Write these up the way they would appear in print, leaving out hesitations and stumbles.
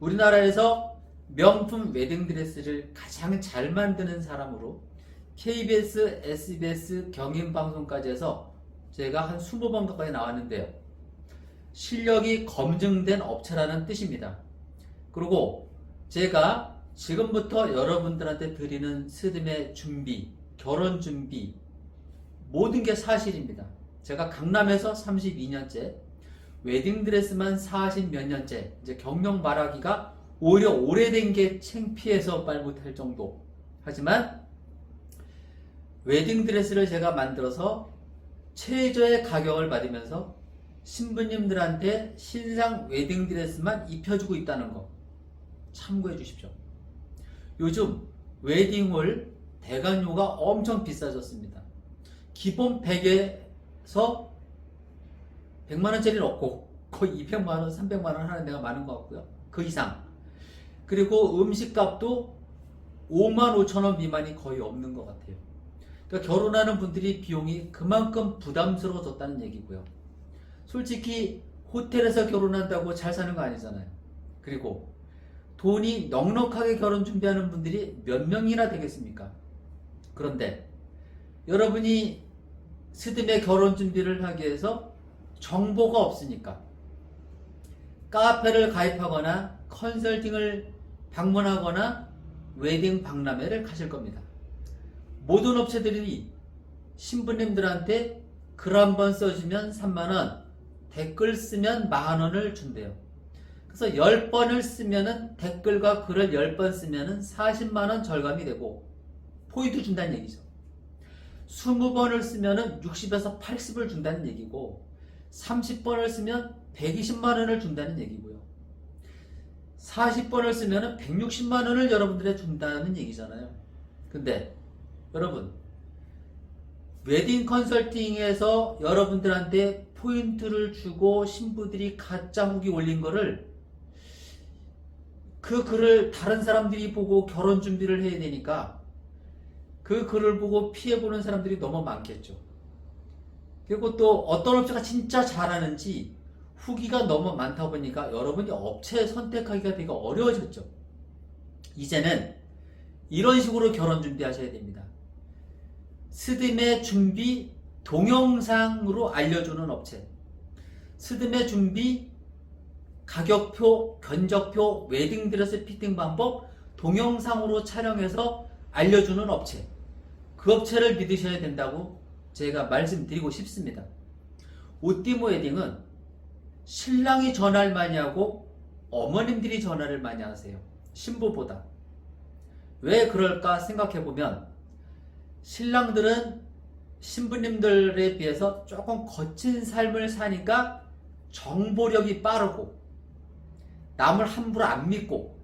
우리나라에서 명품 웨딩드레스를 가장 잘 만드는 사람으로 KBS, SBS, 경인방송까지 해서 제가 한 20번 가까이 나왔는데요. 실력이 검증된 업체라는 뜻입니다. 그리고 제가 지금부터 여러분들한테 드리는 스드메 준비, 결혼 준비, 모든 게 사실입니다. 제가 강남에서 32년째, 웨딩드레스만 40 몇 년째, 이제 경력 말하기가 오히려 오래된 게 창피해서 말 못할 정도. 하지만 웨딩드레스를 제가 만들어서 최저의 가격을 받으면서 신부님들한테 신상 웨딩드레스만 입혀주고 있다는 거 참고해 주십시오. 요즘 웨딩홀 대관료가 엄청 비싸졌습니다. 기본 100에서 100만원짜리는 없고 거의 200만원, 300만원 하는 데가 많은 것 같고요. 그 이상. 그리고 음식값도 5만 5천원 미만이 거의 없는 것 같아요. 그러니까 결혼하는 분들이 비용이 그만큼 부담스러워졌다는 얘기고요. 솔직히 호텔에서 결혼한다고 잘 사는 거 아니잖아요. 그리고 돈이 넉넉하게 결혼 준비하는 분들이 몇 명이나 되겠습니까? 그런데 여러분이 스드메 결혼 준비를 하기 위해서 정보가 없으니까 카페를 가입하거나 컨설팅을 방문하거나 웨딩 박람회를 가실 겁니다. 모든 업체들이 신부님들한테 글 한 번 써주면 3만원, 댓글 쓰면 만원을 준대요. 그래서 10번을 쓰면은 댓글과 글을 10번 쓰면은 40만원 절감이 되고 포인트 준다는 얘기죠. 20번을 쓰면은 60에서 80을 준다는 얘기고 30번을 쓰면 120만원을 준다는 얘기고요. 40번을 쓰면은 160만원을 여러분들에 준다는 얘기잖아요. 근데 여러분, 웨딩 컨설팅에서 여러분들한테 포인트를 주고 신부들이 가짜 후기 올린 거를 그 글을 다른 사람들이 보고 결혼 준비를 해야 되니까 그 글을 보고 피해보는 사람들이 너무 많겠죠. 그리고 또 어떤 업체가 진짜 잘하는지 후기가 너무 많다 보니까 여러분이 업체 선택하기가 되게 어려워졌죠. 이제는 이런 식으로 결혼 준비하셔야 됩니다. 스드메 준비 동영상으로 알려주는 업체, 스드메 준비 가격표, 견적표, 웨딩드레스 피팅 방법 동영상으로 촬영해서 알려주는 업체, 그 업체를 믿으셔야 된다고 제가 말씀드리고 싶습니다. 오띠모 웨딩은 신랑이 전화를 많이 하고 어머님들이 전화를 많이 하세요. 신부보다. 왜 그럴까 생각해보면 신랑들은 신부님들에 비해서 조금 거친 삶을 사니까 정보력이 빠르고 남을 함부로 안 믿고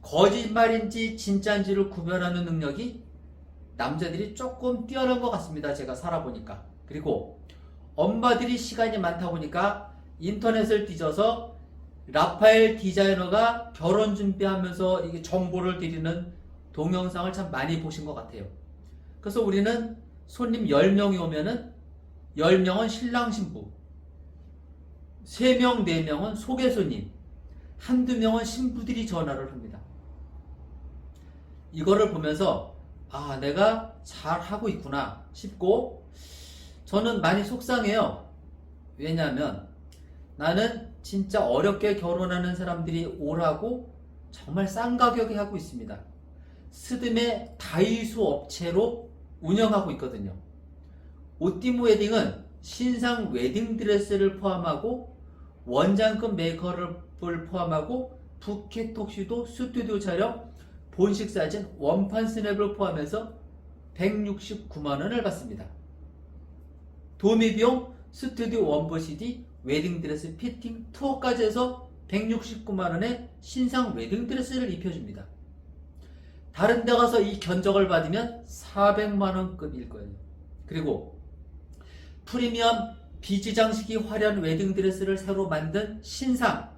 거짓말인지 진짜인지를 구별하는 능력이 남자들이 조금 뛰어난 것 같습니다. 제가 살아보니까. 그리고 엄마들이 시간이 많다 보니까 인터넷을 뒤져서 라파엘 디자이너가 결혼 준비하면서 이게 정보를 드리는 동영상을 참 많이 보신 것 같아요. 그래서 우리는 손님 10명이 오면은 10명은 신랑 신부, 3명, 4명은 소개 손님, 한두 명은 신부들이 전화를 합니다. 이거를 보면서 아, 내가 잘하고 있구나 싶고 저는 많이 속상해요. 왜냐하면 나는 진짜 어렵게 결혼하는 사람들이 오라고 정말 싼 가격에 하고 있습니다. 스드메 다이소 업체로 운영하고 있거든요. 오띠모 웨딩은 신상 웨딩드레스를 포함하고 원장급 메이크업을 포함하고 부케 톡슈도 스튜디오 촬영, 본식 사진, 원판 스냅을 포함해서 169만원을 받습니다. 도미 비용, 스튜디오 원본 CD, 웨딩드레스 피팅, 투어까지 해서 169만원에 신상 웨딩드레스를 입혀줍니다. 다른 데 가서 이 견적을 받으면 400만원급일 거예요. 그리고 프리미엄 비즈 장식이 화려한 웨딩드레스를 새로 만든 신상,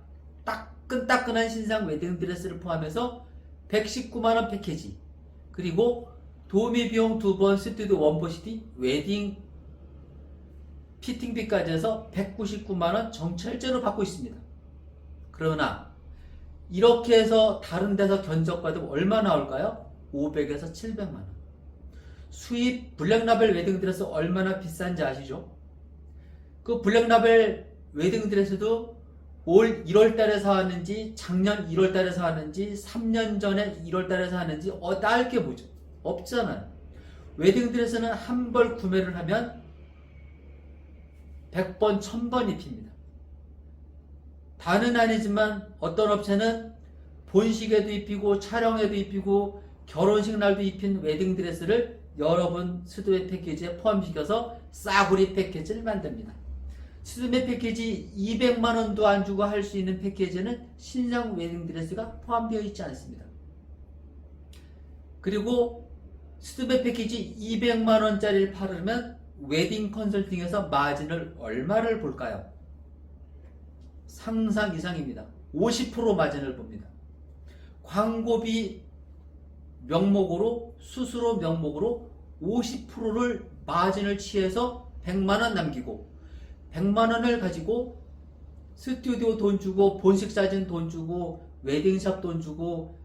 따끈따끈한 신상 웨딩드레스를 포함해서 119만원 패키지, 그리고 도우미 비용 2번 스튜디오 원본 CD, 웨딩 피팅비까지 해서 199만원 정찰제로 받고 있습니다. 그러나 이렇게 해서 다른 데서 견적받으면 얼마 나올까요? 500에서 700만 원. 수입 블랙라벨 웨딩드레스 얼마나 비싼지 아시죠? 그 블랙라벨 웨딩드레스도 올 1월달에 사왔는지 작년 1월달에 사왔는지 3년 전에 1월달에 사왔는지 짧게 보죠. 없잖아요. 웨딩드레스는 한 벌 구매를 하면 100번 1000번 입힙니다. 다는 아니지만 어떤 업체는 본식에도 입히고 촬영에도 입히고 결혼식 날도 입힌 웨딩드레스를 여러분 스드메 패키지에 포함시켜서 싸구리 패키지를 만듭니다. 스드메 패키지 200만원도 안 주고 할 수 있는 패키지는 신상 웨딩드레스가 포함되어 있지 않습니다. 그리고 스드메 패키지 200만원짜리를 팔으면 웨딩 컨설팅에서 마진을 얼마를 볼까요? 상상 이상입니다. 50% 마진을 봅니다. 광고비 명목으로 수수료 명목으로 50%를 마진을 취해서 100만원 남기고 100만원을 가지고 스튜디오 돈 주고 본식 사진 돈 주고 웨딩샵 돈 주고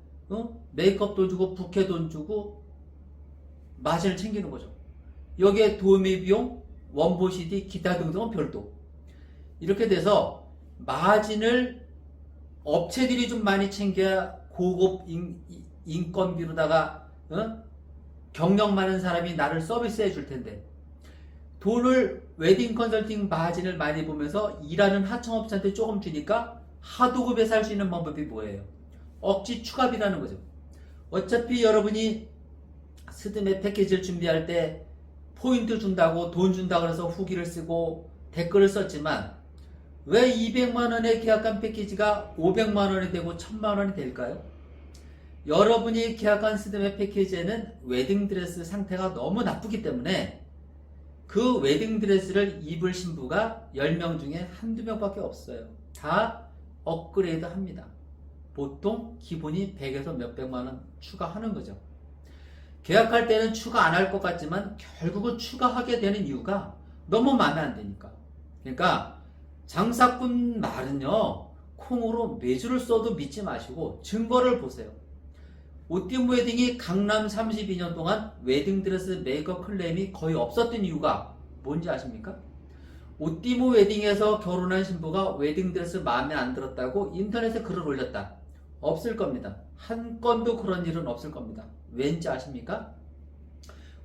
메이크업 돈 주고 부케 돈 주고 마진을 챙기는 거죠. 여기에 도우미 비용, 원본 CD, 기타 등등은 별도. 이렇게 돼서 마진을 업체들이 좀 많이 챙겨야 고급 인건비로다가 경력 많은 사람이 나를 서비스해 줄 텐데 돈을 웨딩 컨설팅 마진을 많이 보면서 일하는 하청업체한테 조금 주니까 하도급에 살 수 있는 방법이 뭐예요? 억지 추가비라는 거죠. 어차피 여러분이 스드메 패키지를 준비할 때 포인트 준다고 돈 준다고 해서 후기를 쓰고 댓글을 썼지만 왜 200만원에 계약한 패키지가 500만원이 되고 1000만원이 될까요? 여러분이 계약한 스드메 패키지에는 웨딩드레스 상태가 너무 나쁘기 때문에 그 웨딩드레스를 입을 신부가 10명 중에 한두 명밖에 없어요. 다 업그레이드 합니다. 보통 기본이 100에서 몇백만원 추가하는 거죠. 계약할 때는 추가 안 할 것 같지만 결국은 추가하게 되는 이유가 너무 마음에 안 드니까. 그러니까 장사꾼 말은요, 콩으로 매주를 써도 믿지 마시고 증거를 보세요. 오띠무 웨딩이 강남 32년 동안 웨딩드레스 메이크업 클레임이 거의 없었던 이유가 뭔지 아십니까? 오띠무 웨딩에서 결혼한 신부가 웨딩드레스 마음에 안 들었다고 인터넷에 글을 올렸다. 없을 겁니다. 한 건도 그런 일은 없을 겁니다. 왠지 아십니까?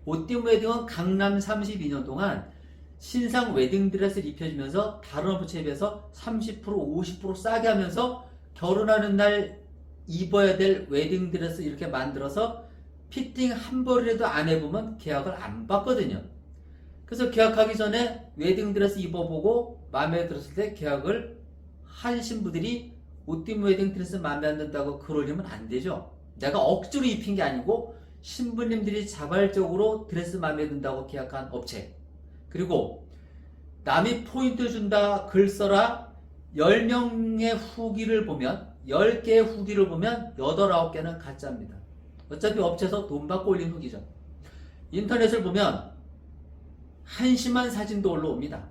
오띠무 웨딩은 강남 32년 동안 신상 웨딩드레스를 입혀주면서 다른 업체에 비해서 30% 50% 싸게 하면서 결혼하는 날 입어야 될 웨딩드레스 이렇게 만들어서 피팅 한 벌이라도 안 해보면 계약을 안 받거든요. 그래서 계약하기 전에 웨딩드레스 입어보고 마음에 들었을 때 계약을 한 신부들이 오띠무 웨딩드레스 마음에 안 든다고 글 올리면 안 되죠. 내가 억지로 입힌 게 아니고 신부님들이 자발적으로 드레스 마음에 든다고 계약한 업체. 그리고 남이 포인트 준다 글 써라 10명의 후기를 보면 10개의 후기를 보면 8, 9개는 가짜입니다. 어차피 업체에서 돈 받고 올린 후기죠. 인터넷을 보면 한심한 사진도 올라옵니다.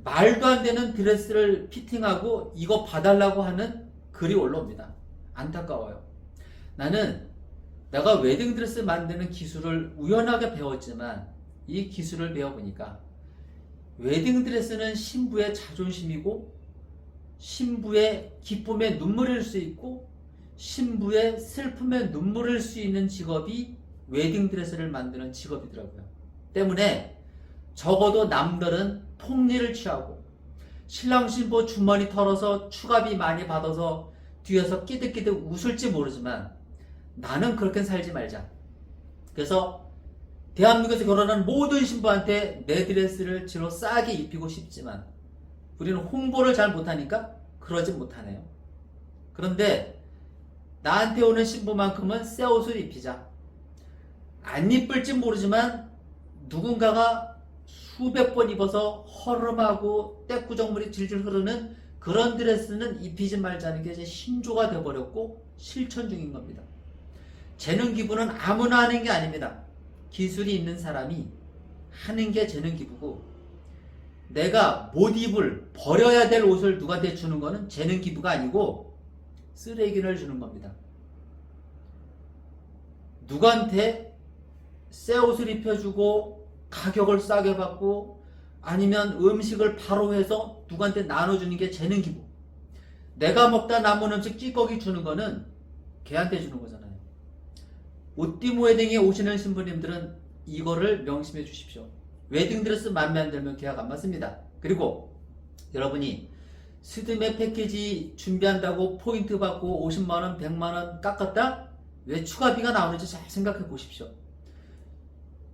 말도 안 되는 드레스를 피팅하고 이거 봐달라고 하는 글이 올라옵니다. 안타까워요. 나는 내가 웨딩드레스 만드는 기술을 우연하게 배웠지만 이 기술을 배워보니까 웨딩드레스는 신부의 자존심이고 신부의 기쁨에 눈물일 수 있고 신부의 슬픔에 눈물일 수 있는 직업이 웨딩드레스를 만드는 직업이더라고요. 때문에 적어도 남들은 폭리를 취하고 신랑 신부 주머니 털어서 추가비 많이 받아서 뒤에서 끼득끼득 웃을지 모르지만 나는 그렇게 살지 말자. 그래서 대한민국에서 결혼한 모든 신부한테 내 드레스를 지로 싸게 입히고 싶지만 우리는 홍보를 잘 못하니까 그러지 못하네요. 그런데 나한테 오는 신부만큼은 새 옷을 입히자. 안 이쁠지 모르지만 누군가가 수백 번 입어서 허름하고 떼꾸정물이 질질 흐르는 그런 드레스는 입히지 말자는 게 제 신조가 되어버렸고 실천 중인 겁니다. 재능 기부는 아무나 하는 게 아닙니다. 기술이 있는 사람이 하는 게 재능 기부고 내가 못 입을 버려야 될 옷을 누구한테 주는 거는 재능 기부가 아니고 쓰레기를 주는 겁니다. 누구한테 새 옷을 입혀주고 가격을 싸게 받고 아니면 음식을 바로 해서 누구한테 나눠주는 게 재능 기부. 내가 먹다 남은 음식 찌꺼기 주는 거는 걔한테 주는 거잖아요. 옷띠모 웨딩에 오시는 신부님들은 이거를 명심해 주십시오. 웨딩드레스 맘에 안 들면 계약 안 맞습니다. 그리고 여러분이 스드메 패키지 준비한다고 포인트 받고 50만원, 100만원 깎았다? 왜 추가비가 나오는지 잘 생각해 보십시오.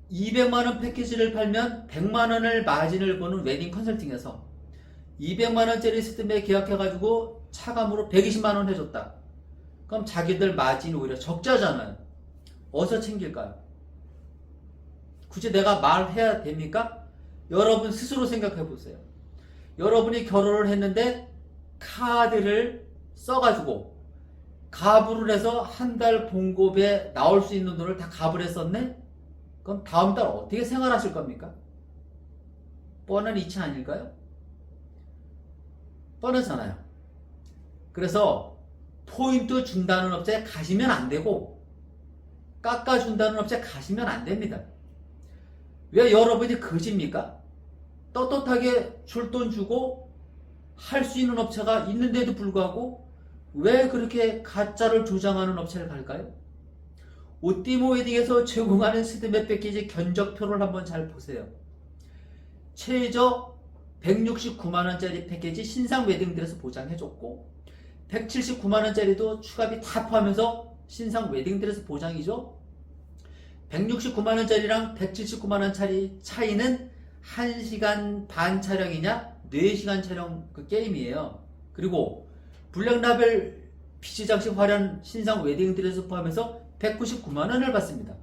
200만원 패키지를 팔면 100만원을 마진을 보는 웨딩 컨설팅에서 200만원짜리 스드메 계약해가지고 차감으로 120만원 해줬다. 그럼 자기들 마진이 오히려 적자잖아요. 어디서 챙길까요? 굳이 내가 말해야 됩니까? 여러분 스스로 생각해 보세요. 여러분이 결혼을 했는데 카드를 써가지고 가불을 해서 한 달 봉급에 나올 수 있는 돈을 다 가불에 썼네? 그럼 다음 달 어떻게 생활하실 겁니까? 뻔한 이치 아닐까요? 뻔하잖아요. 그래서 포인트 준다는 업체에 가시면 안 되고 깎아준다는 업체에 가시면 안 됩니다. 왜 여러분이 거짓입니까? 떳떳하게 줄 돈 주고 할 수 있는 업체가 있는데도 불구하고 왜 그렇게 가짜를 조장하는 업체를 갈까요? 옷띠모 웨딩에서 제공하는 스드메 패키지 견적표를 한번 잘 보세요. 최저 169만원짜리 패키지 신상 웨딩드레스 보장해줬고 179만원짜리도 추가비 다 포함해서 신상 웨딩드레스 보장이죠. 169만원짜리랑 179만원짜리 차이는 1시간 반 촬영이냐 4시간 촬영 그 게임이에요. 그리고 블랙라벨 피치 장식 화려한 신상 웨딩드레스 포함해서 199만원을 받습니다.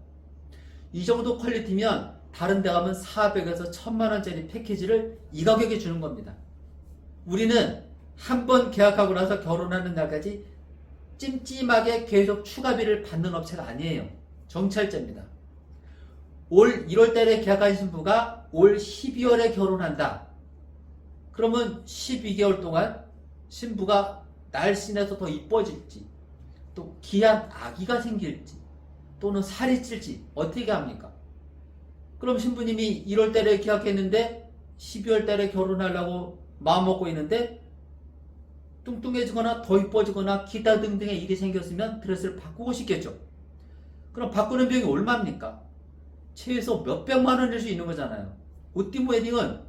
이 정도 퀄리티면 다른 데 가면 400에서 1000만원짜리 패키지를 이 가격에 주는 겁니다. 우리는 한 번 계약하고 나서 결혼하는 날까지 찜찜하게 계속 추가비를 받는 업체가 아니에요. 정찰제입니다. 올 1월달에 계약한 신부가 올 12월에 결혼한다. 그러면 12개월 동안 신부가 날씬해서 더 이뻐질지 또 귀한 아기가 생길지 또는 살이 찔지 어떻게 합니까? 그럼 신부님이 1월달에 계약했는데 12월달에 결혼하려고 마음먹고 있는데 뚱뚱해지거나 더 이뻐지거나 기타 등등의 일이 생겼으면 드레스를 바꾸고 싶겠죠. 그럼 바꾸는 비용이 얼마입니까? 최소 몇백만 원일 수 있는 거잖아요. 옷띠모 웨딩은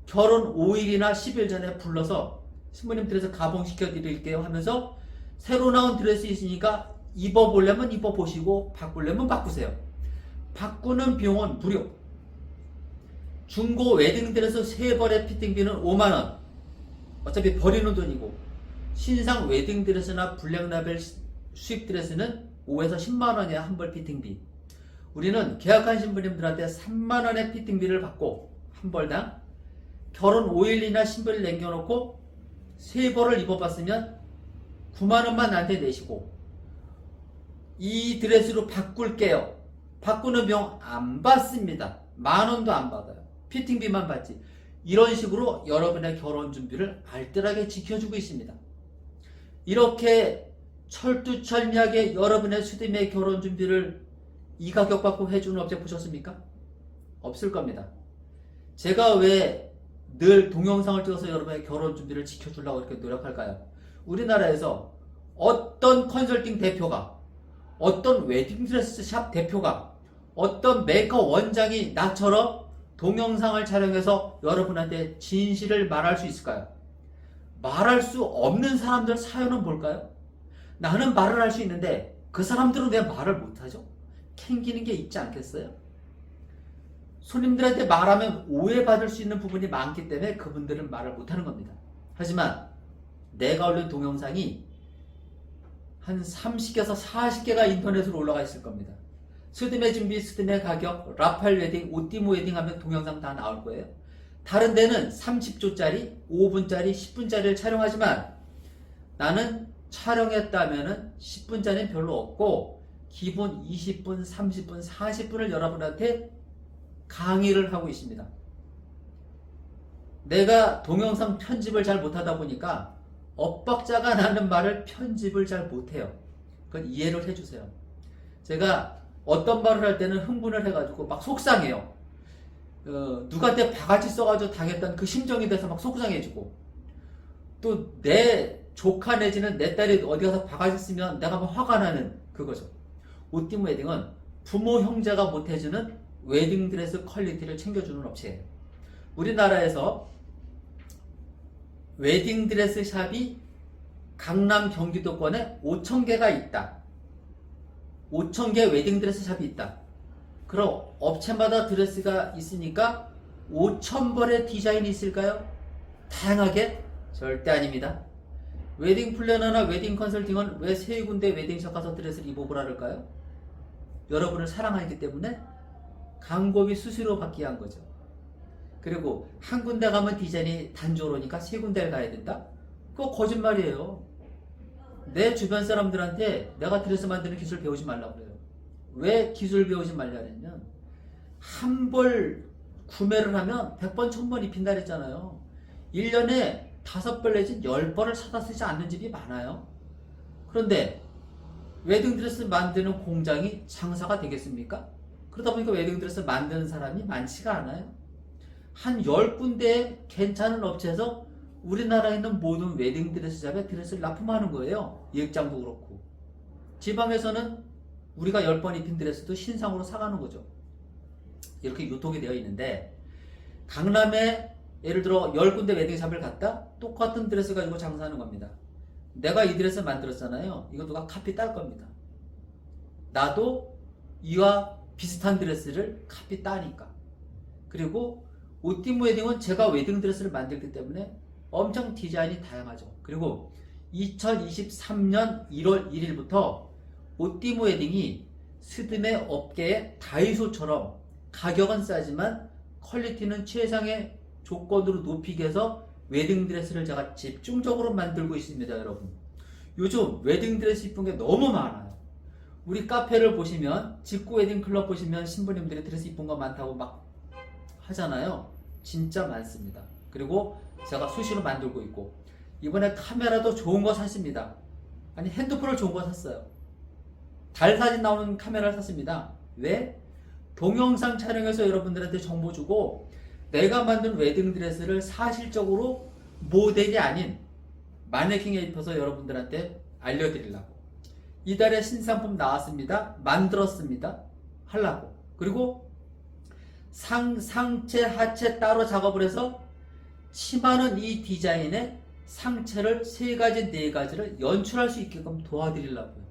결혼 5일이나 10일 전에 불러서 신부님 드레스 가봉시켜 드릴게요 하면서 새로 나온 드레스 있으니까 입어보려면 입어보시고 바꾸려면 바꾸세요. 바꾸는 비용은 무료. 중고 웨딩 드레스 3벌의 피팅비는 5만원. 어차피 버리는 돈이고 신상 웨딩 드레스나 블랙라벨 수입 드레스는 5에서 10만원이야 한 벌 피팅비. 우리는 계약한 신부님들한테 3만원의 피팅비를 받고 한 벌당 결혼 5일이나 10일 남겨놓고 3벌을 입어봤으면 9만원만 나한테 내시고 이 드레스로 바꿀게요. 바꾸는 비용 안 받습니다. 만원도 안 받아요. 피팅비만 받지. 이런 식으로 여러분의 결혼 준비를 알뜰하게 지켜주고 있습니다. 이렇게 철두철미하게 여러분의 수dim의 결혼 준비를 이 가격 받고 해주는 업체 보셨습니까? 없을 겁니다. 제가 왜 늘 동영상을 찍어서 여러분의 결혼 준비를 지켜주려고 이렇게 노력할까요? 우리나라에서 어떤 컨설팅 대표가, 어떤 웨딩드레스 샵 대표가, 어떤 메이크업 원장이 나처럼 동영상을 촬영해서 여러분한테 진실을 말할 수 있을까요? 말할 수 없는 사람들 사연은 뭘까요? 나는 말을 할 수 있는데 그 사람들은 왜 말을 못하죠? 캥기는 게 있지 않겠어요? 손님들한테 말하면 오해받을 수 있는 부분이 많기 때문에 그분들은 말을 못하는 겁니다. 하지만 내가 올린 동영상이 한 30개에서 40개가 인터넷으로 올라가 있을 겁니다. 스드메 준비, 스드메 가격, 라팔 웨딩, 옷띠모 웨딩 하면 동영상 다 나올 거예요. 다른 데는 30초짜리, 5분짜리, 10분짜리를 촬영하지만 나는 촬영했다면은 10분짜리는 별로 없고 기본 20분, 30분, 40분을 여러분한테 강의를 하고 있습니다. 내가 동영상 편집을 잘 못하다 보니까 엇박자가 나는 말을 편집을 잘 못해요. 그건 이해를 해주세요. 제가 어떤 말을 할 때는 흥분을 해가지고 막 속상해요. 누구한테 바가지 써가지고 당했던 그 심정이 돼서 막 속상해지고, 또 내 조카 내지는 내 딸이 어디 가서 바가지 쓰면 내가 막 화가 나는 그거죠. 오띠무 웨딩은 부모 형제가 못해주는 웨딩드레스 퀄리티를 챙겨주는 업체예요. 우리나라에서 웨딩드레스 샵이 강남 경기도권에 5,000개가 있다. 5,000개 웨딩드레스 샵이 있다. 그럼 업체마다 드레스가 있으니까 5,000벌의 디자인이 있을까요? 다양하게? 절대 아닙니다. 웨딩 플래너나 웨딩 컨설팅은 왜 세 군데 웨딩샵 가서 드레스를 입어보라 할까요? 여러분을 사랑하기 때문에 광고비 수수료 받기 위한 거죠. 그리고 한 군데 가면 디자인이 단조로우니까 세 군데를 가야 된다? 그거 거짓말이에요. 내 주변 사람들한테 내가 드레스 만드는 기술 배우지 말라고 그래요. 왜 기술 배우지 말냐면 한 벌 구매를 하면 100번, 1000번 입힌다 그랬잖아요. 1년에 5벌 내지 10벌을 사다 쓰지 않는 집이 많아요. 그런데 웨딩드레스 만드는 공장이 장사가 되겠습니까? 그러다 보니까 웨딩드레스 만드는 사람이 많지가 않아요. 한 10군데 괜찮은 업체에서 우리나라에 있는 모든 웨딩드레스 샵에 드레스를 납품하는 거예요. 예액장도 그렇고. 지방에서는 우리가 10번 입힌 드레스도 신상으로 사가는 거죠. 이렇게 유통이 되어 있는데, 강남에 예를 들어 10군데 웨딩샵을 갔다 똑같은 드레스 가지고 장사하는 겁니다. 내가 이 드레스 만들었잖아요. 이거 누가 카피 딸 겁니다. 나도 이와 비슷한 드레스를 카피 따니까. 그리고 오띠무 웨딩은 제가 웨딩 드레스를 만들기 때문에 엄청 디자인이 다양하죠. 그리고 2023년 1월 1일부터 오띠무 웨딩이 스드메 업계의 다이소처럼 가격은 싸지만 퀄리티는 최상의 조건으로 높이기 위해서 웨딩드레스를 제가 집중적으로 만들고 있습니다, 여러분. 요즘 웨딩드레스 이쁜 게 너무 많아요. 우리 카페를 보시면, 직구 웨딩클럽 보시면 신부님들이 드레스 이쁜 거 많다고 막 하잖아요. 진짜 많습니다. 그리고 제가 수시로 만들고 있고, 이번에 카메라도 좋은 거 샀습니다. 아니, 핸드폰을 좋은 거 샀어요. 달 사진 나오는 카메라를 샀습니다. 왜? 동영상 촬영해서 여러분들한테 정보 주고, 내가 만든 웨딩드레스를 사실적으로 모델이 아닌 마네킹에 입혀서 여러분들한테 알려드리려고. 이달에 신상품 나왔습니다. 만들었습니다. 하려고. 그리고 상체, 하체 따로 작업을 해서 치마는 이 디자인에 상체를 3가지, 4가지를 연출할 수 있게끔 도와드리려고요.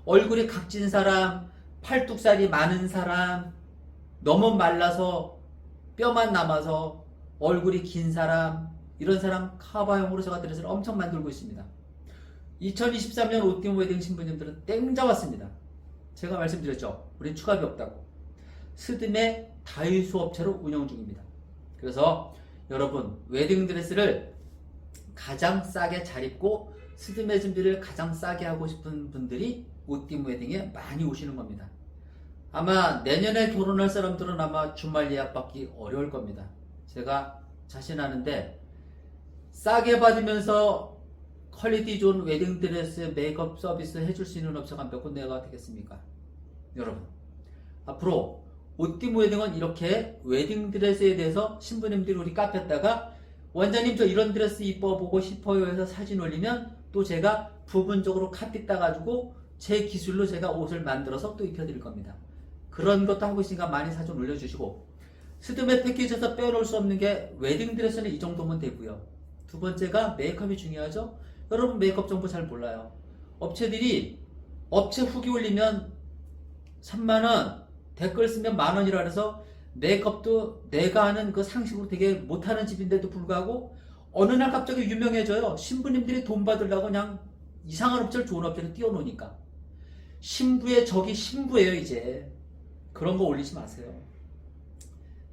얼굴이 각진 사람, 팔뚝살이 많은 사람, 너무 말라서 뼈만 남아서 얼굴이 긴 사람, 이런 사람 커버용으로 제가 드레스를 엄청 만들고 있습니다. 2023년 오띠무 웨딩 신부님들은 땡 잡았습니다. 제가 말씀드렸죠. 우린 추가비 없다고. 스드메 다이소 업체로 운영 중입니다. 그래서 여러분, 웨딩 드레스를 가장 싸게 잘 입고 스드메 준비를 가장 싸게 하고 싶은 분들이 오띠무 웨딩에 많이 오시는 겁니다. 아마 내년에 결혼할 사람들은 아마 주말 예약 받기 어려울 겁니다. 제가 자신하는데, 싸게 받으면서 퀄리티 좋은 웨딩드레스 메이크업 서비스 해줄 수 있는 업체가 몇 군데가 되겠습니까? 여러분, 앞으로 오띠무 웨딩은 이렇게 웨딩드레스에 대해서 신부님들이 우리 카페에다가 원장님 저 이런 드레스 입어보고 싶어요 해서 사진 올리면 또 제가 부분적으로 카피 따가지고 제 기술로 제가 옷을 만들어서 또 입혀드릴 겁니다. 그런 것도 하고 있으니까 많이 사진 올려주시고, 스드메 패키지에서 빼놓을 수 없는 게 웨딩드레스는 이 정도면 되고요. 두 번째가 메이크업이 중요하죠. 여러분 메이크업 정보 잘 몰라요. 업체들이 업체 후기 올리면 3만원, 댓글 쓰면 만원이라 해서 메이크업도 내가 하는 그 상식으로 되게 못하는 집인데도 불구하고 어느 날 갑자기 유명해져요. 신부님들이 돈 받으려고 그냥 이상한 업체를 좋은 업체를 띄워놓으니까. 신부의 적이 신부예요. 이제 그런 거 올리지 마세요.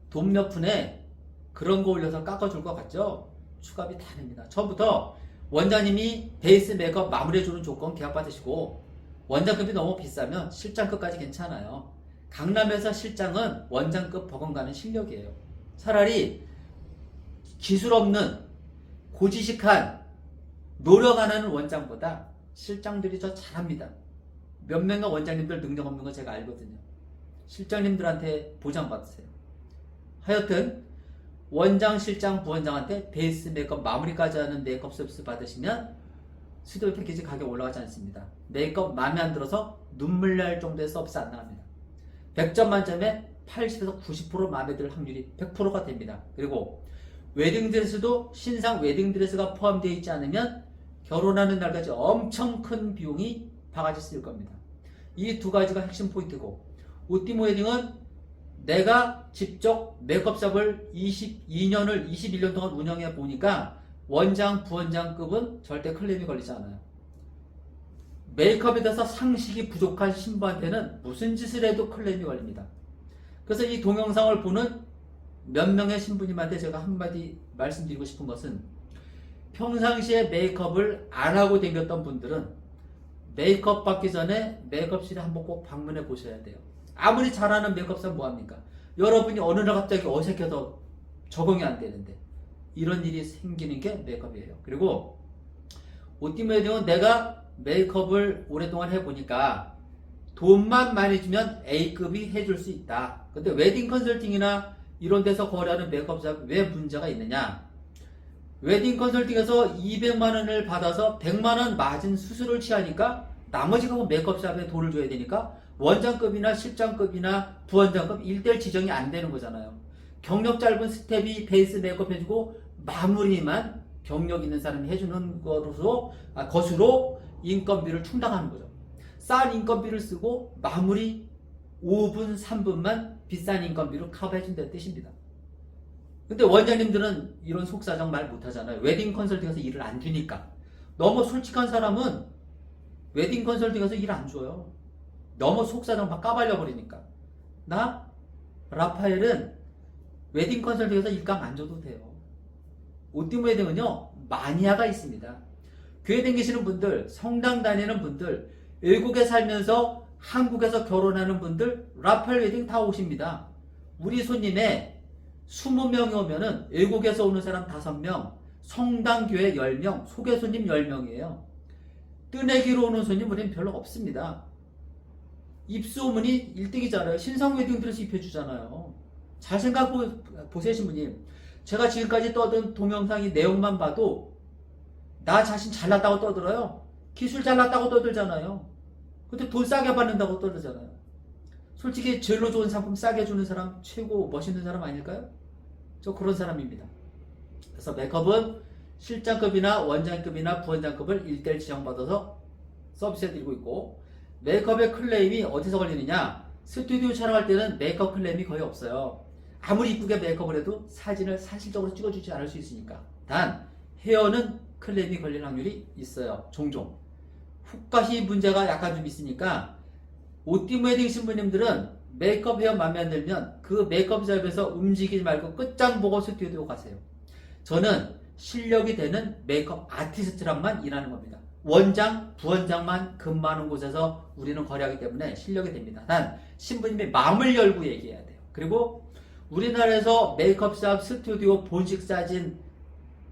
돈 몇 푼에 그런 거 올려서 깎아줄 것 같죠? 추가비 다 냅니다. 처음부터 원장님이 베이스 메이크업 마무리해주는 조건 계약 받으시고, 원장급이 너무 비싸면 실장급까지 괜찮아요. 강남에서 실장은 원장급 버금가는 실력이에요. 차라리 기술 없는 고지식한 노력 안 하는 원장보다 실장들이 더 잘합니다. 몇 명의 원장님들 능력 없는 거 제가 알거든요. 실장님들한테 보장받으세요. 하여튼 원장, 실장, 부원장한테 베이스 메이크업 마무리까지 하는 메이크업 서비스 받으시면 스튜디오 패키지 가격 올라가지 않습니다. 메이크업 마음에 안 들어서 눈물 날 정도의 서비스 안 나갑니다. 100점 만점에 80에서 90% 마음에 들 확률이 100%가 됩니다. 그리고 웨딩드레스도 신상 웨딩드레스가 포함되어 있지 않으면 결혼하는 날까지 엄청 큰 비용이 바가지 쓸 겁니다. 이 두 가지가 핵심 포인트고, 오띠모 웨딩은 내가 직접 메이크업샵을 22년을 21년 동안 운영해 보니까 원장, 부원장급은 절대 클레임이 걸리지 않아요. 메이크업에 대해서 상식이 부족한 신부한테는 무슨 짓을 해도 클레임이 걸립니다. 그래서 이 동영상을 보는 몇 명의 신부님한테 제가 한마디 말씀드리고 싶은 것은, 평상시에 메이크업을 안 하고 다녔던 분들은 메이크업 받기 전에 메이크업실에 한번 꼭 방문해 보셔야 돼요. 아무리 잘하는 메이크업사 뭐합니까? 여러분이 어느 날 갑자기 어색해서 적응이 안 되는데, 이런 일이 생기는 게 메이크업이에요. 그리고 오띠모 웨딩은 내가 메이크업을 오랫동안 해보니까 돈만 많이 주면 A급이 해줄 수 있다. 근데 웨딩 컨설팅이나 이런 데서 거래하는 메이크업샵 왜 문제가 있느냐? 웨딩 컨설팅에서 200만 원을 받아서 100만 원 마진 수수료를 취하니까 나머지 그 메이크업샵에 돈을 줘야 되니까 원장급이나 실장급이나 부원장급 1대1 지정이 안 되는 거잖아요. 경력 짧은 스텝이 베이스 메이크업 해주고 마무리만 경력 있는 사람이 해주는 것으로 인건비를 충당하는 거죠. 싼 인건비를 쓰고 마무리 5분, 3분만 비싼 인건비로 커버해준다는 뜻입니다. 근데 원장님들은 이런 속사정 말 못하잖아요. 웨딩 컨설팅에서 일을 안 주니까. 너무 솔직한 사람은 웨딩 컨설팅에서 일 안 줘요. 너무 속사정 막 까발려 버리니까. 나 라파엘은 웨딩 컨설팅에서 일감 안 줘도 돼요. 오띠모 웨딩은요, 마니아가 있습니다. 교회 다니시는 분들, 성당 다니는 분들, 외국에 살면서 한국에서 결혼하는 분들, 라파엘 웨딩 다 오십니다. 우리 손님에 20명이 오면은 외국에서 오는 사람 5명, 성당 교회 10명, 소개 손님 10명이에요. 뜨내기로 오는 손님 우리는 별로 없습니다. 입소문이 1등이잖아요. 신상 웨딩드레스 입혀주잖아요. 잘 생각보세요, 신부님. 제가 지금까지 떠든 동영상의 내용만 봐도 나 자신 잘났다고 떠들어요. 기술 잘났다고 떠들잖아요. 근데 돈 싸게 받는다고 떠들잖아요. 솔직히 제일로 좋은 상품 싸게 주는 사람 최고 멋있는 사람 아닐까요? 저 그런 사람입니다. 그래서 메이크업은 실장급이나 원장급이나 부원장급을 1대1 지정받아서 서비스해드리고 있고, 메이크업의 클레임이 어디서 걸리느냐? 스튜디오 촬영할 때는 메이크업 클레임이 거의 없어요. 아무리 이쁘게 메이크업을 해도 사진을 사실적으로 찍어주지 않을 수 있으니까. 단 헤어는 클레임이 걸릴 확률이 있어요. 종종 훅가시 문제가 약간 좀 있으니까 오띠모 웨딩 신부님들은 메이크업 헤어 마음에 안 들면 그 메이크업 샵에서 움직이지 말고 끝장 보고 스튜디오 가세요. 저는 실력이 되는 메이크업 아티스트랑만 일하는 겁니다. 원장, 부원장만 근무하는 곳에서 우리는 거래하기 때문에 실력이 됩니다. 단 신부님의 마음을 열고 얘기해야 돼요. 그리고 우리나라에서 메이크업샵, 스튜디오, 본식 사진,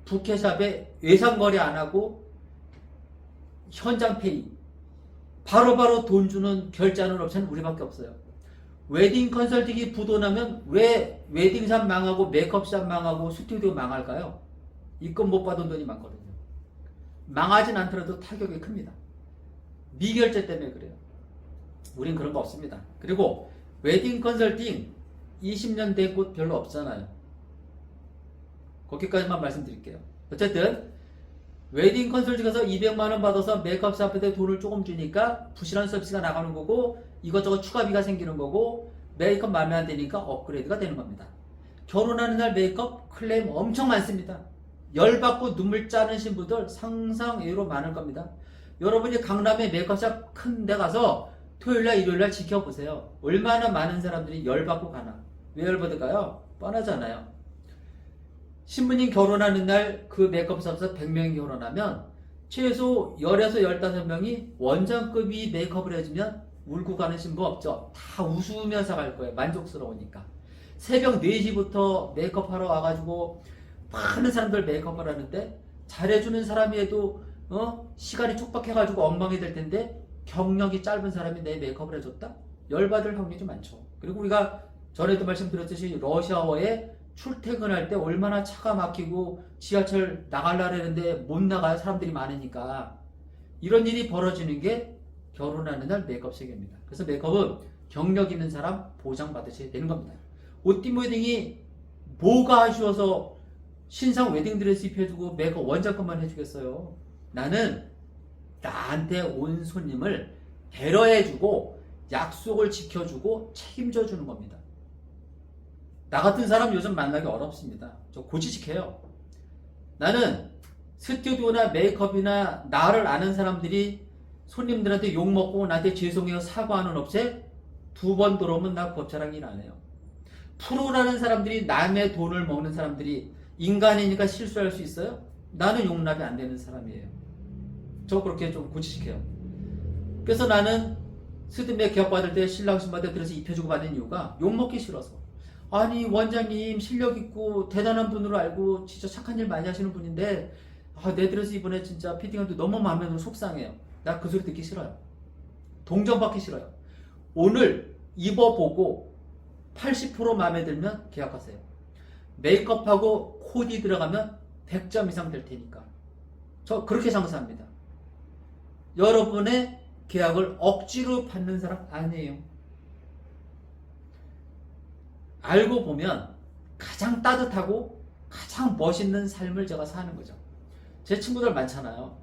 부케샵에 외상거래 안 하고 현장 페이 바로바로 돈 주는 결제하는 업체는 우리밖에 없어요. 웨딩 컨설팅이 부도나면 왜 웨딩샵 망하고 메이크업샵 망하고 스튜디오 망할까요? 입금 못 받은 돈이 많거든요. 망하진 않더라도 타격이 큽니다. 미결제 때문에 그래요. 우린 그런 거 없습니다. 그리고 웨딩 컨설팅 20년 된 곳 별로 없잖아요. 거기까지만 말씀드릴게요. 어쨌든 웨딩 컨설팅에서 200만원 받아서 메이크업샵한테 돈을 조금 주니까 부실한 서비스가 나가는 거고, 이것저것 추가비가 생기는 거고, 메이크업 마음에 안 드니까 업그레이드가 되는 겁니다. 결혼하는 날 메이크업 클레임 엄청 많습니다. 열받고 눈물 짜는 신부들 상상외로 많을 겁니다. 여러분이 강남에 메이크업샵 큰 데 가서 토요일날 일요일날 지켜보세요. 얼마나 많은 사람들이 열받고 가나. 왜 열받을까요? 뻔하잖아요. 신부님 결혼하는 날 그 메이크업샵에서 100명이 결혼하면 최소 10에서 15명이 원장급이 메이크업을 해주면 울고 가는 신부 없죠. 다 웃으면서 갈 거예요. 만족스러우니까. 새벽 4시부터 메이크업 하러 와가지고 많은 사람들 메이크업을 하는데 잘해주는 사람이 해도 시간이 촉박해가지고 엉망이 될 텐데 경력이 짧은 사람이 내 메이크업을 해줬다? 열받을 확률이 좀 많죠. 그리고 우리가 전에도 말씀드렸듯이 러시아어에 출퇴근할 때 얼마나 차가 막히고 지하철 나가려고 하는데 못 나가요. 사람들이 많으니까. 이런 일이 벌어지는 게 결혼하는 날 메이크업 세계입니다. 그래서 메이크업은 경력 있는 사람 보장받으셔야 되는 겁니다. 옷띠 웨딩이 뭐가 아쉬워서 신상 웨딩드레스 입혀주고 메이크업 원장급만 해주겠어요. 나는 나한테 온 손님을 배려해주고 약속을 지켜주고 책임져 주는 겁니다. 나 같은 사람 요즘 만나기 어렵습니다. 저 고지식해요. 나는 스튜디오나 메이크업이나 나를 아는 사람들이 손님들한테 욕먹고 나한테 죄송해요 사과하는 업체 2번 들어오면 나 겁자랑 일 안 해요. 프로라는 사람들이 남의 돈을 먹는 사람들이 인간이니까 실수할 수 있어요? 나는 용납이 안 되는 사람이에요. 저 그렇게 좀 고지식해요. 그래서 나는 스드메 계약 받을 때 신랑 신부한테 들어서 입혀주고 받는 이유가 욕먹기 싫어서. 아니 원장님 실력 있고 대단한 분으로 알고 진짜 착한 일 많이 하시는 분인데 내 드레스 이번에 진짜 피팅한테 너무 마음에 들어 속상해요. 나 그 소리 듣기 싫어요. 동정받기 싫어요. 오늘 입어보고 80% 마음에 들면 계약하세요. 메이크업하고 코디 들어가면 100점 이상 될 테니까. 저 그렇게 장사합니다. 여러분의 계약을 억지로 받는 사람 아니에요. 알고 보면 가장 따뜻하고 가장 멋있는 삶을 제가 사는 거죠. 제 친구들 많잖아요.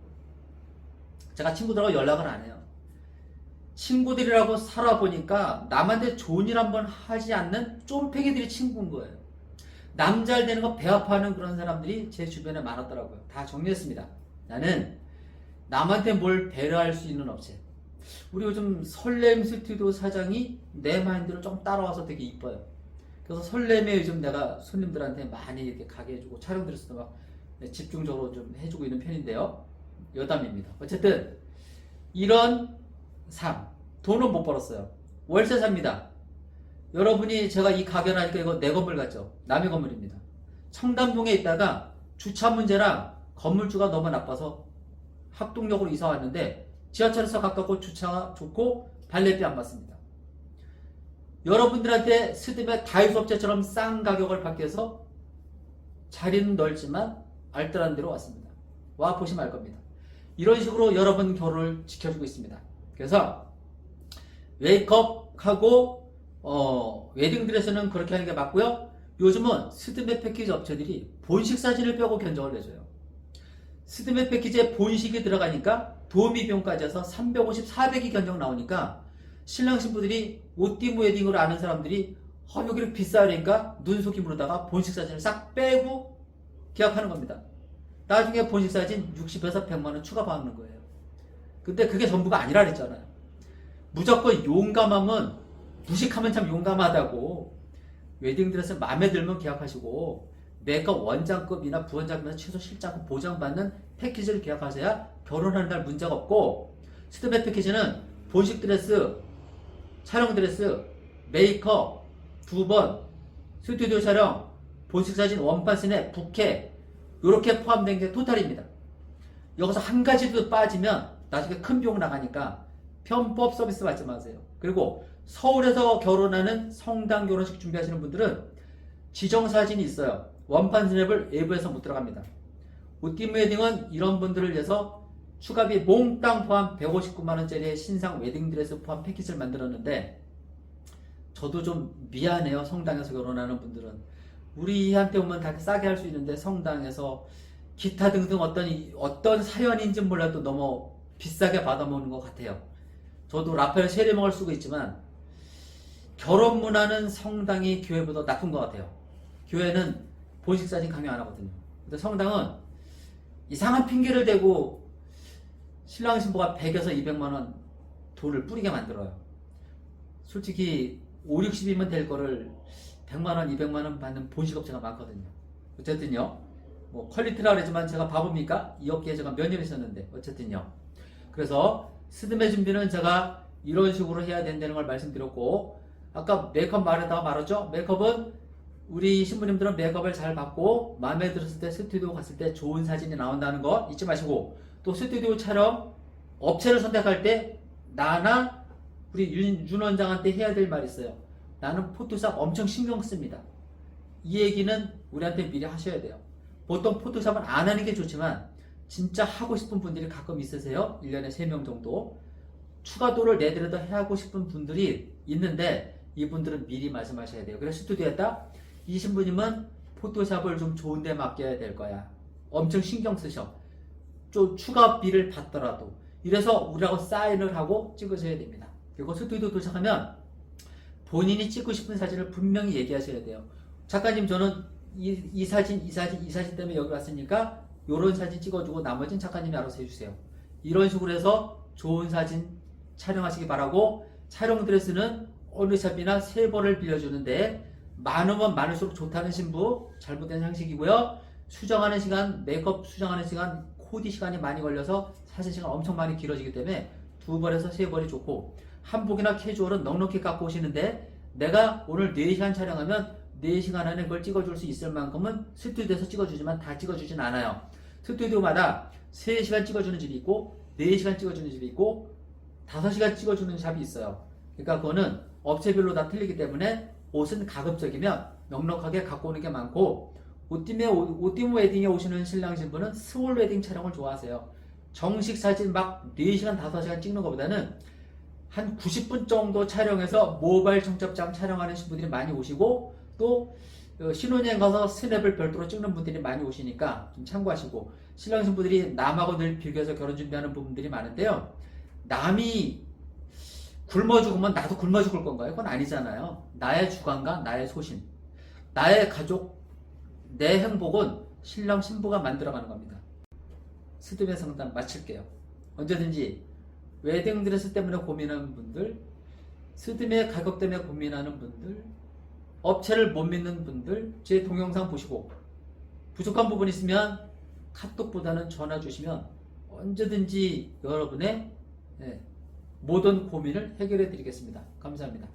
제가 친구들하고 연락을 안 해요. 친구들이라고 살아보니까 남한테 좋은 일 한번 하지 않는 쫌팽이들이 친구인 거예요. 남 잘 되는 거 배 아파하는 그런 사람들이 제 주변에 많았더라고요. 다 정리했습니다. 나는 남한테 뭘 배려할 수 있는 업체. 우리 요즘 설렘 스튜디오 사장이 내 마인드를 좀 따라와서 되게 이뻐요. 그래서 설렘에 요즘 내가 손님들한테 많이 이렇게 가게 해주고 촬영들에서도 막 집중적으로 좀 해주고 있는 편인데요. 여담입니다. 어쨌든 이런 삶, 돈은 못 벌었어요. 월세 삽니다. 여러분이 제가 이 가게를 하니까 이거 내 건물 같죠? 남의 건물입니다. 청담동에 있다가 주차 문제랑 건물주가 너무 나빠서 학동역으로 이사 왔는데 지하철에서 가깝고 주차가 좋고 발렛비 안 받습니다. 여러분들한테 스드메 다이소 업체처럼 싼 가격을 받기 위해서 자리는 넓지만 알뜰한 데로 왔습니다. 와 보시면 알 겁니다. 이런 식으로 여러분 결혼을 지켜주고 있습니다. 그래서 메이크업하고 웨딩드레스는 그렇게 하는 게 맞고요. 요즘은 스드메 패키지 업체들이 본식 사진을 빼고 견적을 내줘요. 스드메 패키지에 본식이 들어가니까 도우미 비용까지 해서 350, 400이 견적 나오니까 신랑 신부들이 옷띠 웨딩으로 아는 사람들이 여기를 비싸니까 눈속임으로다가 본식 사진을 싹 빼고 계약하는 겁니다. 나중에 본식 사진 60에서 100만원 추가 받는 거예요. 근데 그게 전부가 아니라 그랬잖아요. 무조건 용감하면 무식하면 참 용감하다고. 웨딩드레스 마음에 들면 계약하시고 메이크업 원장급이나 부원장급이나 최소 실장급 보장받는 패키지를 계약하셔야 결혼하는 날 문제가 없고, 스드메 패키지는 본식 드레스, 촬영 드레스, 메이크업 2번, 스튜디오 촬영, 본식 사진 원판 스냅, 부케 이렇게 포함된 게 토탈입니다. 여기서 한 가지도 빠지면 나중에 큰 비용 나가니까 편법 서비스 받지 마세요. 그리고 서울에서 결혼하는 성당 결혼식 준비하시는 분들은 지정사진이 있어요. 원판 스냅을 외부에서 못 들어갑니다. 옷띠 웨딩은 이런 분들을 위해서 추가비 몽땅 포함 159만원짜리 신상 웨딩드레스 포함 패키지를 만들었는데, 저도 좀 미안해요. 성당에서 결혼하는 분들은 우리한테 오면 다 싸게 할 수 있는데 성당에서 기타 등등 어떤 사연인지 몰라도 너무 비싸게 받아먹는 것 같아요. 저도 라파엘 세례명을 쓰고 있지만 결혼 문화는 성당이 교회보다 나쁜 것 같아요. 교회는 본식 사진 강요 안 하거든요. 근데 성당은 이상한 핑계를 대고 신랑 신부가 100에서 200만원 돈을 뿌리게 만들어요. 솔직히 5, 60이면 될 거를 100만원, 200만원 받는 본식업체가 많거든요. 어쨌든요, 뭐 퀄리티라 그러지만 제가 바보입니까? 이 업계에 제가 몇 년 있었는데. 어쨌든요, 그래서 스드메 준비는 제가 이런 식으로 해야 된다는 걸 말씀드렸고, 아까 메이크업 말에다가 말했죠. 메이크업은 우리 신부님들은 메이크업을 잘 받고 마음에 들었을 때 스튜디오 갔을 때 좋은 사진이 나온다는 거 잊지 마시고, 또 스튜디오 촬영 업체를 선택할 때 나나 우리 윤 원장한테 해야 될 말이 있어요. 나는 포토샵 엄청 신경 씁니다. 이 얘기는 우리한테 미리 하셔야 돼요. 보통 포토샵은 안 하는 게 좋지만 진짜 하고 싶은 분들이 가끔 있으세요. 1년에 3명 정도. 추가도를 내더라도 해야 하고 싶은 분들이 있는데 이분들은 미리 말씀하셔야 돼요. 그래서 스튜디오에다 이 신부님은 포토샵을 좀 좋은 데 맡겨야 될 거야. 엄청 신경 쓰셔. 좀 추가비를 받더라도. 이래서 우리하고 사인을 하고 찍으셔야 됩니다. 그리고 스튜디오 도착하면 본인이 찍고 싶은 사진을 분명히 얘기하셔야 돼요. 작가님 저는 이 사진 때문에 여기 왔으니까 이런 사진 찍어주고 나머지는 작가님이 알아서 해주세요. 이런 식으로 해서 좋은 사진 촬영하시기 바라고 촬영 드레스는 어느 샵이나 3벌을 빌려주는데 많으면 많을수록 좋다는 신부 잘못된 상식이고요. 수정하는 시간, 메이크업 수정하는 시간, 코디 시간이 많이 걸려서 사진 시간 엄청 많이 길어지기 때문에 2벌에서 3벌이 좋고 한복이나 캐주얼은 넉넉히 갖고 오시는데 내가 오늘 4시간 촬영하면 4시간 안에 그걸 찍어줄 수 있을 만큼은 스튜디오에서 찍어주지만 다 찍어주진 않아요. 스튜디오마다 3시간 찍어주는 집이 있고 4시간 찍어주는 집이 있고 5시간 찍어주는 샵이 있어요. 그러니까 그거는 업체별로 다 틀리기 때문에 옷은 가급적이면 넉넉하게 갖고 오는 게 많고 옷띠무 웨딩에 오시는 신랑 신부는 스몰 웨딩 촬영을 좋아하세요. 정식 사진 막 4시간 5시간 찍는 것보다는 한 90분 정도 촬영해서 모바일 청첩장 촬영하는 신부들이 많이 오시고 또 신혼여행 가서 스냅을 별도로 찍는 분들이 많이 오시니까 좀 참고하시고 신랑 신부들이 남하고 늘 비교해서 결혼 준비하는 부분들이 많은데요. 남이 굶어 죽으면 나도 굶어 죽을 건가요? 그건 아니잖아요. 나의 주관과 나의 소신, 나의 가족, 내 행복은 신랑 신부가 만들어가는 겁니다. 스드메 상담 마칠게요. 언제든지 웨딩드레스 때문에 고민하는 분들, 스드메 가격 때문에 고민하는 분들, 업체를 못 믿는 분들 제 동영상 보시고 부족한 부분 있으면 카톡보다는 전화 주시면 언제든지 여러분의 모든 고민을 해결해 드리겠습니다. 감사합니다.